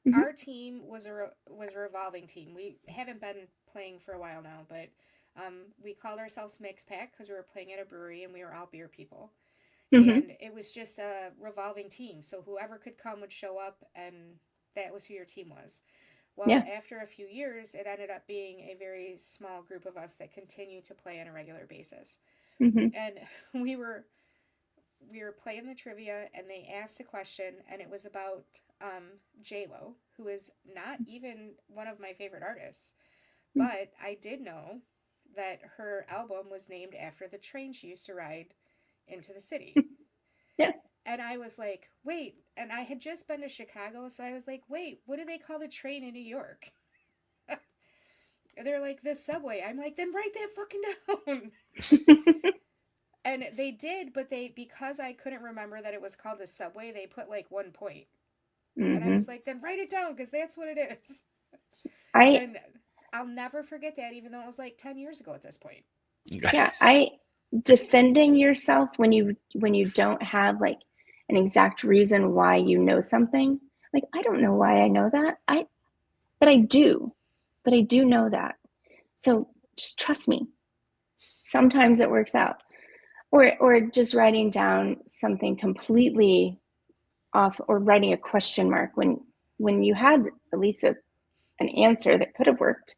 Mm-hmm. Our team was a revolving team. We haven't been playing for a while now, but we called ourselves Mix Pack because we were playing at a brewery and we were all beer people. Mm-hmm. And it was just a revolving team. So whoever could come would show up, and that was who your team was. Well, after a few years, it ended up being a very small group of us that continued to play on a regular basis. Mm-hmm. And we were playing the trivia, and they asked a question, and it was about J-Lo, who is not even one of my favorite artists. But I did know that her album was named after the train she used to ride into the city. Yeah. And I was like, wait. And I had just been to Chicago, so I was like, wait, what do they call the train in New York? They're like, the subway. I'm like, then write that fucking down. And they did, but because I couldn't remember that it was called the subway, they put like 1 point. Mm-hmm. And I was like, then write it down, because that's what it is. And I'll never forget that, even though it was like 10 years ago at this point. Yeah, defending yourself when you don't have like an exact reason why you know something. Like, I don't know why I know that. But I do know that. So just trust me. Sometimes it works out. Or just writing down something completely off, or writing a question mark when you had at least an answer that could have worked.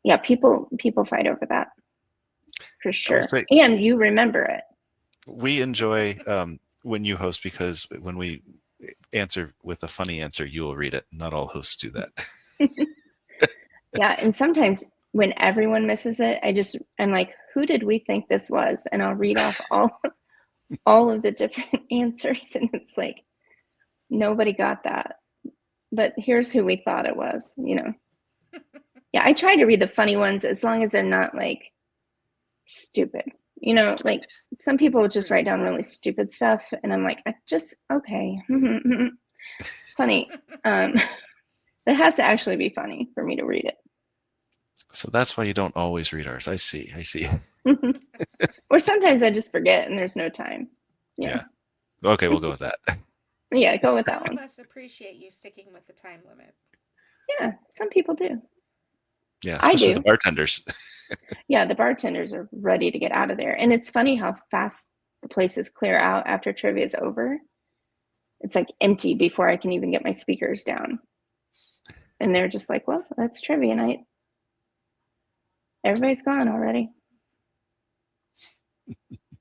Yeah, people fight over that for sure. And you remember it. We enjoy when you host, because when we answer with a funny answer, you will read it. Not all hosts do that. Yeah, and sometimes when everyone misses it, I'm like, who did we think this was? And I'll read off all of the different answers, and it's like, nobody got that. But here's who we thought it was, Yeah, I try to read the funny ones as long as they're not like stupid. Like some people just write down really stupid stuff, and I'm like, okay. Funny. It has to actually be funny for me to read it. So that's why you don't always read ours. I see. Or sometimes I just forget and there's no time. Yeah. Okay, we'll go with that. Yeah, go with that one. Some of us appreciate you sticking with the time limit. Yeah, some people do. Yeah, especially the bartenders. Yeah, the bartenders are ready to get out of there. And it's funny how fast the places clear out after trivia is over. It's like empty before I can even get my speakers down. And they're just like, well, that's trivia night. Everybody's gone already.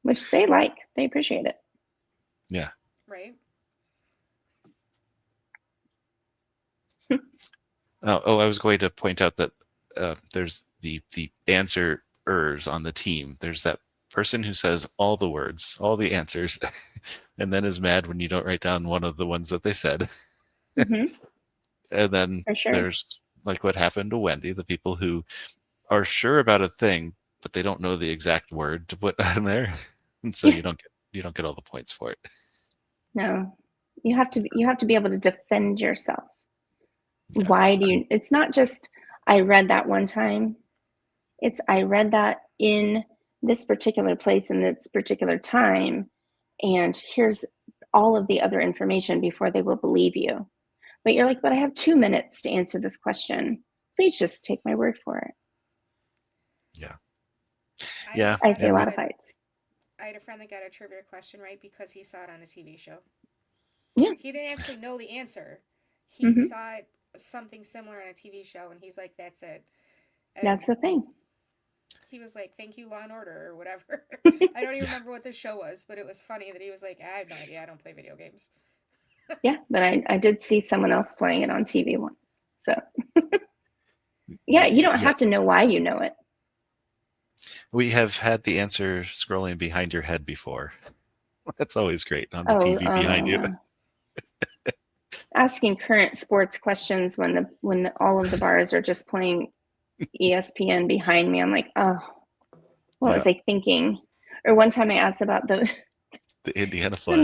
Which they like. They appreciate it. Yeah. Right. I was going to point out that there's the answerers on the team. There's that person who says all the words, all the answers, and then is mad when you don't write down one of the ones that they said. Mm-hmm. And then there's like what happened to Wendy, the people who are sure about a thing, but they don't know the exact word to put on there, and so you don't get all the points for it. No, you have to be able to defend yourself. Yeah. Why do you? It's not just I read that one time. It's I read that in this particular place in this particular time, and here's all of the other information before they will believe you. But you're like, but I have 2 minutes to answer this question. Please just take my word for it. Yeah. I see a lot of fights. I had a friend that got a trivia question right because he saw it on a TV show. Yeah. He didn't actually know the answer. He saw it, something similar on a TV show, and he's like, that's it. And that's the thing. He was like, thank you, Law and Order, or whatever. I don't even remember what the show was, but it was funny that he was like, I have no idea. I don't play video games. Yeah, but I did see someone else playing it on TV once. So, yeah, you don't have to know why you know it. We have had the answer scrolling behind your head before. That's always great on the TV behind you. Asking current sports questions when all of the bars are just playing ESPN behind me. I'm like, oh, what was I thinking? Or one time I asked about the Indiana flag.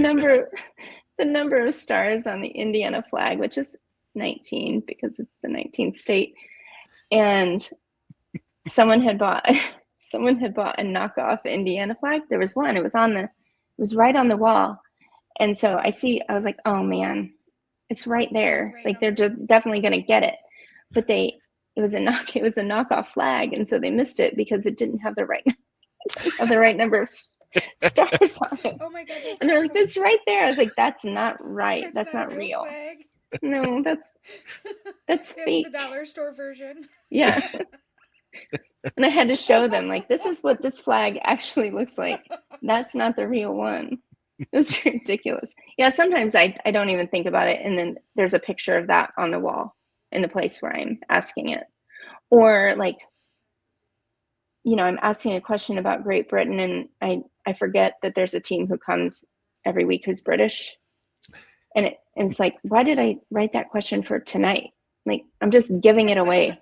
The number of stars on the Indiana flag, which is 19 because it's the 19th state. And someone had bought a knockoff Indiana flag. There was one. It was right on the wall. And so I was like, oh man, it's right there. Like they're just definitely going to get it. But it was a knockoff flag, and so they missed it because it didn't have the right number of stars on it. Oh my god! And they're like, it's right there. I was like, that's not right. That's not real. Flag. No, that's fake. The dollar store version. Yeah. And I had to show them, like, this is what this flag actually looks like. That's not the real one. It was ridiculous. Yeah, sometimes I don't even think about it, and then there's a picture of that on the wall in the place where I'm asking it. Or like, I'm asking a question about Great Britain, and I forget that there's a team who comes every week who's British. And it's like, why did I write that question for tonight? Like, I'm just giving it away.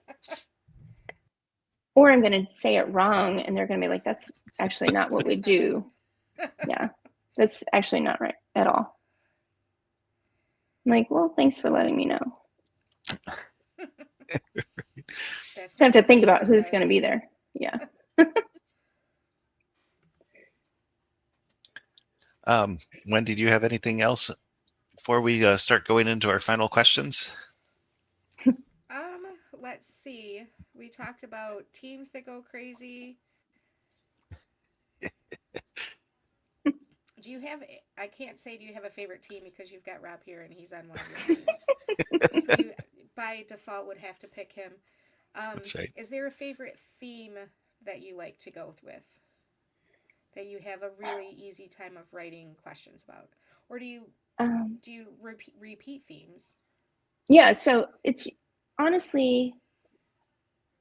Or I'm going to say it wrong, and they're going to be like, that's actually not what we do. Yeah, that's actually not right at all. I'm like, well, thanks for letting me know. So I have to think about who's going to be there. Yeah. Wendy, do you have anything else before we start going into our final questions? Let's see. We talked about teams that go crazy. I can't say do you have a favorite team because you've got Rob here and he's on one of your teams. So you, by default, would have to pick him. That's right. Is there a favorite theme that you like to go with? That you have a really easy time of writing questions about? Or do you repeat themes? Yeah, so it's honestly,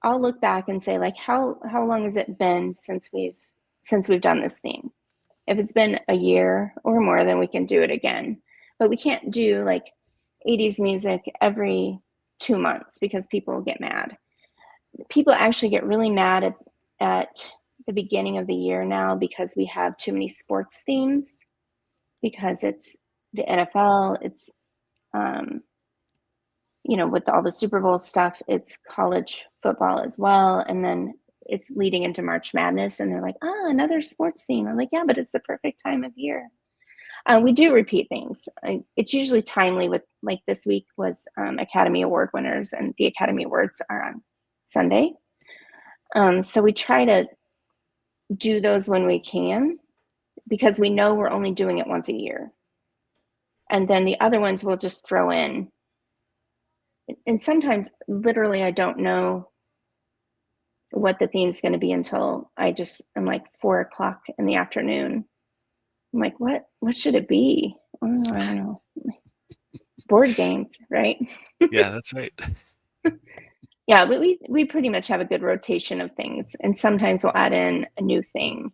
I'll look back and say, like, how long has it been since we've done this theme? If it's been a year or more, then we can do it again. But we can't do like 80s music every 2 months because people get mad. People actually get really mad at the beginning of the year now because we have too many sports themes, because it's the NFL, it's with all the Super Bowl stuff, it's college football as well, and then it's leading into March Madness, and they're like, another sports theme. I'm like, yeah, but it's the perfect time of year. We do repeat things. It's usually timely with, like, this week was Academy Award winners, and the Academy Awards are on Sunday. So we try to do those when we can, because we know we're only doing it once a year. And then the other ones we'll just throw in. And sometimes, literally, I don't know what the theme's going to be until I'm like 4:00 in the afternoon. I'm like, what should it be? Oh, I don't know. Board games, right? Yeah, that's right. Yeah, but we pretty much have a good rotation of things, and sometimes we'll add in a new thing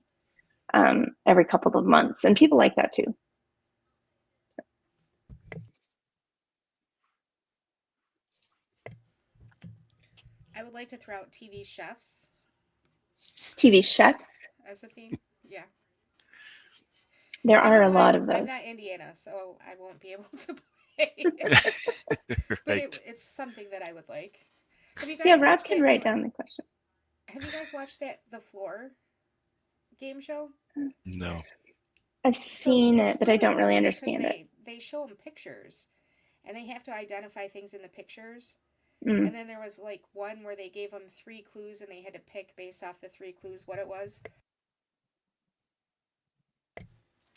every couple of months, and people like that too. I would like to throw out TV chefs. TV chefs? As a theme, yeah. There are a lot of those. I'm not Indiana, so I won't be able to play. Right. But it's something that I would like. Yeah, Rob can write down the question. Have you guys watched The Floor game show? No. I've So seen it's it, but I don't really cool because understand it. they show them pictures, and they have to identify things in the pictures. Mm. And then there was like one where they gave them 3 clues, and they had to pick based off the 3 clues what it was.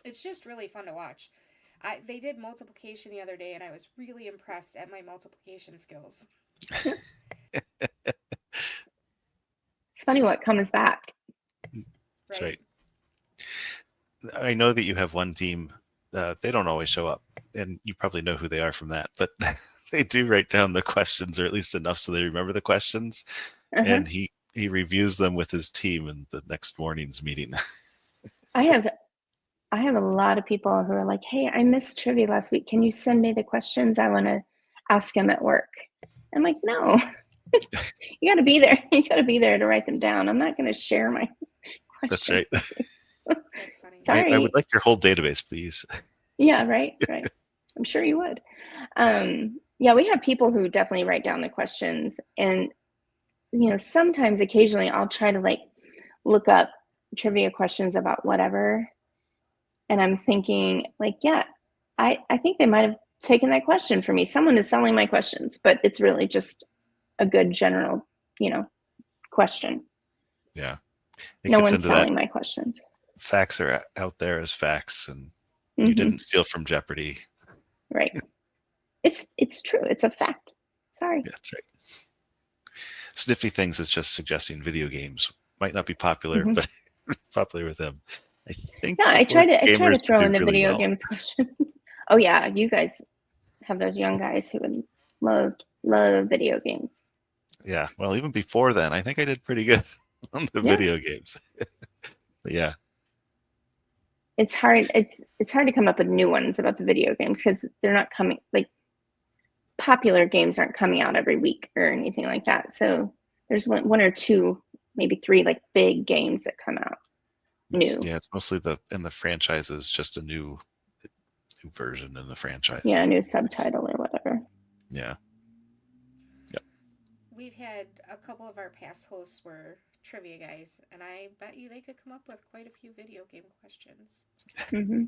It's just really fun to watch. They did multiplication the other day, and I was really impressed at my multiplication skills. It's funny what comes back. That's right. I know that you have one team. They don't always show up, and you probably know who they are from that. But they do write down the questions, or at least enough so they remember the questions. Uh-huh. And he reviews them with his team in the next morning's meeting. I have a lot of people who are like, "Hey, I missed trivia last week. Can you send me the questions? I want to ask them at work." I'm like, "No, you got to be there. You got to be there to write them down. I'm not going to share my questions." That's right. That's funny. Sorry. I would like your whole database, please. Yeah, right. I'm sure you would. Yeah, we have people who definitely write down the questions, and sometimes, occasionally, I'll try to like look up trivia questions about whatever, and I'm thinking like, yeah, I think they might have taken that question for me. Someone is selling my questions, but it's really just a good general, question. Yeah. No one's selling my questions. Facts are out there as facts, and you didn't steal from Jeopardy. Right. It's true. It's a fact. Sorry. Yeah, that's right. Sniffy Things is just suggesting video games. Might not be popular, but popular with them. I think. Yeah, I try to throw in the really video games question. Oh yeah, you guys have those young guys who would love video games. Yeah, well, even before then, I think I did pretty good on the video games. But yeah, it's hard. It's hard to come up with new ones about the video games because they're not coming. Like popular games aren't coming out every week or anything like that. So there's one or two, maybe 3 like big games that come out new. Yeah, it's mostly the franchises, just a new version in the franchise. Yeah, a new subtitle or whatever. Yeah. Yep. We've had a couple of our past hosts were trivia guys, and I bet you they could come up with quite a few video game questions. Mm-hmm.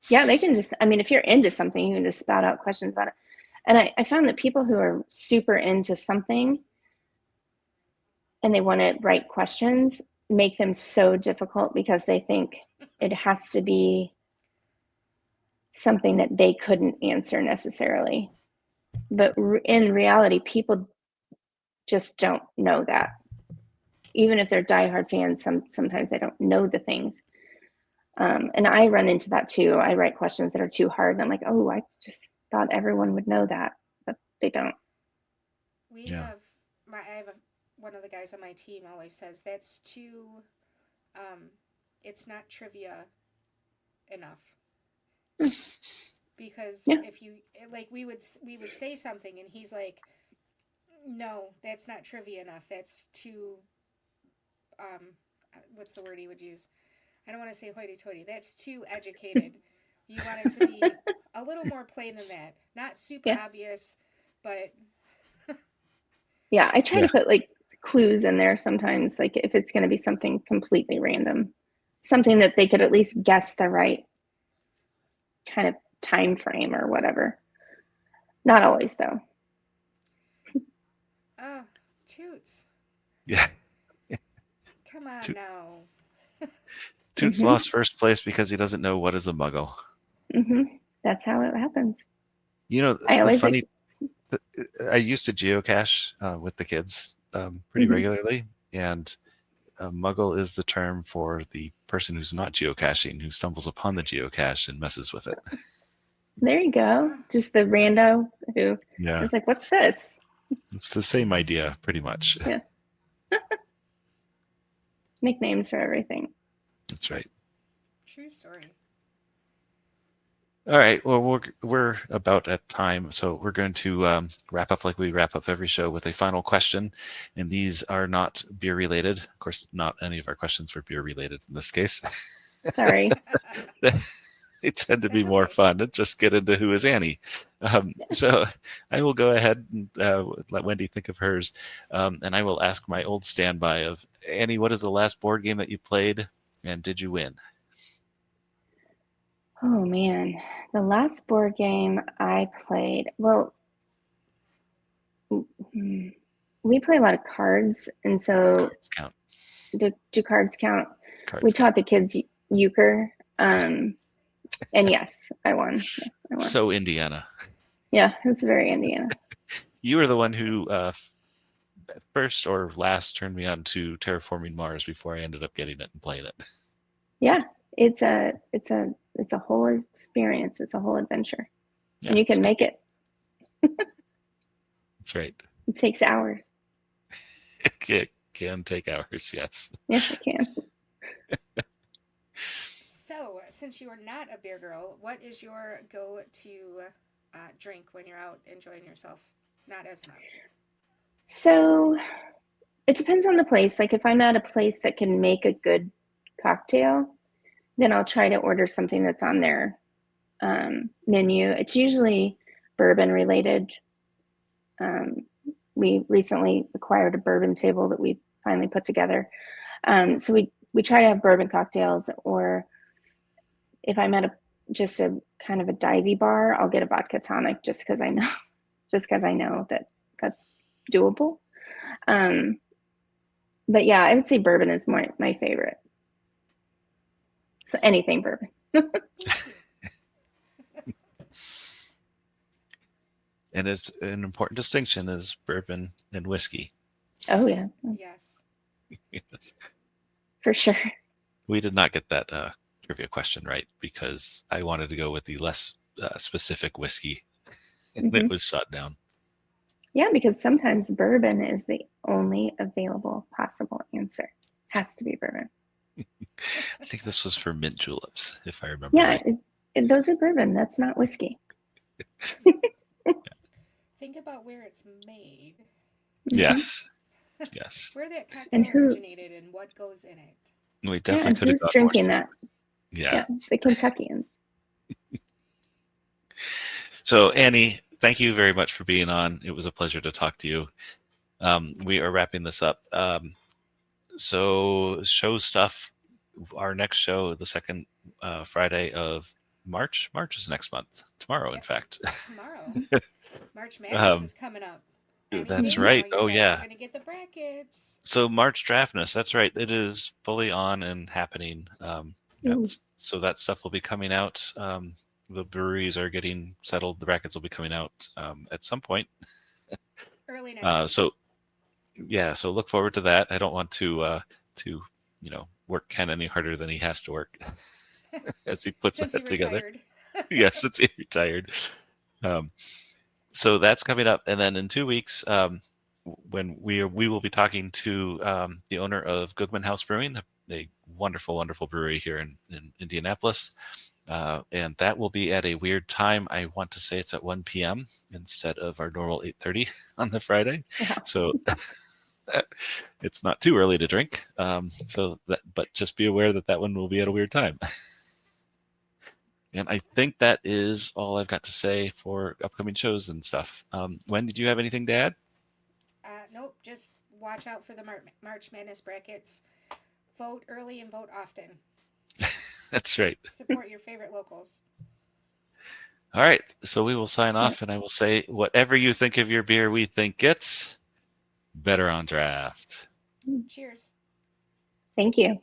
Yeah, they can just, if you're into something, you can just spout out questions about it. And I found that people who are super into something and they want to write questions make them so difficult because they think it has to be something that they couldn't answer necessarily. But in reality, people just don't know that. Even if they're diehard fans, sometimes they don't know the things. And I run into that too. I write questions that are too hard, and I'm like, oh, I just thought everyone would know that, but they don't. One of the guys on my team always says that's too. It's not trivia enough. Because if you like, we would say something, and he's like, no, that's not trivia enough. That's too. What's the word he would use? I don't want to say hoity-toity. That's too educated. You want it to be a little more plain than that. Not super obvious, but... Yeah, I try to put, like, clues in there sometimes, like, if it's going to be something completely random. Something that they could at least guess the right kind of time frame or whatever. Not always, though. Oh, Toots. Yeah. Come on now. Toots lost first place because he doesn't know what is a muggle. That's how it happens. I used to geocache with the kids pretty regularly, and a muggle is the term for the person who's not geocaching, who stumbles upon the geocache and messes with it. There you go. Just the rando who is like, what's this? It's the same idea, pretty much. Yeah. Nicknames for everything. That's right. True story. All right. Well, we're about at time, so we're going to wrap up like we wrap up every show with a final question. And these are not beer related. Of course, not any of our questions were beer related in this case. Sorry. they tend to be That's more okay. fun to just get into who is Annie. So I will go ahead and let Wendy think of hers, and I will ask my old standby of Annie, what is the last board game that you played, and did you win? Oh man, the last board game I played, well, we play a lot of cards, and so Cards count. do cards count? Cards We count. taught the kids euchre, and yes, I won. Yeah, I won. So Indiana. Yeah, it was very Indiana. You were the one who first or last turned me on to Terraforming Mars before I ended up getting it and playing it. Yeah, it's a whole experience. It's a whole adventure, Yeah, and you can make it. that's right. It takes hours. It can take hours, yes. Yes, it can. So, since you are not a beer girl, what is your go-to drink when you're out enjoying yourself, not as an out? So it depends on the place. Like if I'm at a place that can make a good cocktail, then I'll try to order something that's on their menu. It's usually bourbon related. We recently acquired a bourbon table that we finally put together. So we try to have bourbon cocktails, or if I'm at just a kind of a divey bar, I'll get a vodka tonic just because I know that that's doable. But yeah, I would say bourbon is my favorite. So anything bourbon. And it's an important distinction is bourbon and whiskey. Oh yeah, Yes. Yes. for sure. We did not get that trivia question right because I wanted to go with the less specific whiskey, and it was shot down. Yeah, because sometimes bourbon is the only available possible answer. Has to be bourbon. I think this was for mint juleps, if I remember Yeah, right. those are bourbon. That's not whiskey. Think about where it's made. Yes. Yes. Where that cocktail And who- originated and what goes in it. We Yeah, definitely and could have who's got drinking more. that? Yeah. The Kentuckians. So Annie, thank you very much for being on. It was a pleasure to talk to you. We are wrapping this up. So show stuff. Our next show, the second Friday of March. March is next month. Tomorrow, in fact. Tomorrow. March Madness is coming up. That's right. Oh, yeah. We're going to get the brackets. So March Draftness, that's right. It is fully on and happening. So that stuff will be coming out. The breweries are getting settled. The brackets will be coming out at some point. Early next week. So look forward to that. I don't want to work Ken any harder than he has to work as he puts Since that he together. retired. Yes, since he retired. So that's coming up, and then in 2 weeks, when we will be talking to the owner of Goodman House Brewing, a wonderful, wonderful brewery here in Indianapolis. And that will be at a weird time. I want to say it's at 1 p.m. instead of our normal 8:30 on the Friday. Yeah. So it's not too early to drink. But just be aware that one will be at a weird time. And I think that is all I've got to say for upcoming shows and stuff. Wen, did you have anything to add? Nope. Just watch out for the March Madness brackets. Vote early and vote often. That's right. Support your favorite locals. All right. So we will sign off, and I will say, whatever you think of your beer, we think it's better on draft. Cheers. Thank you.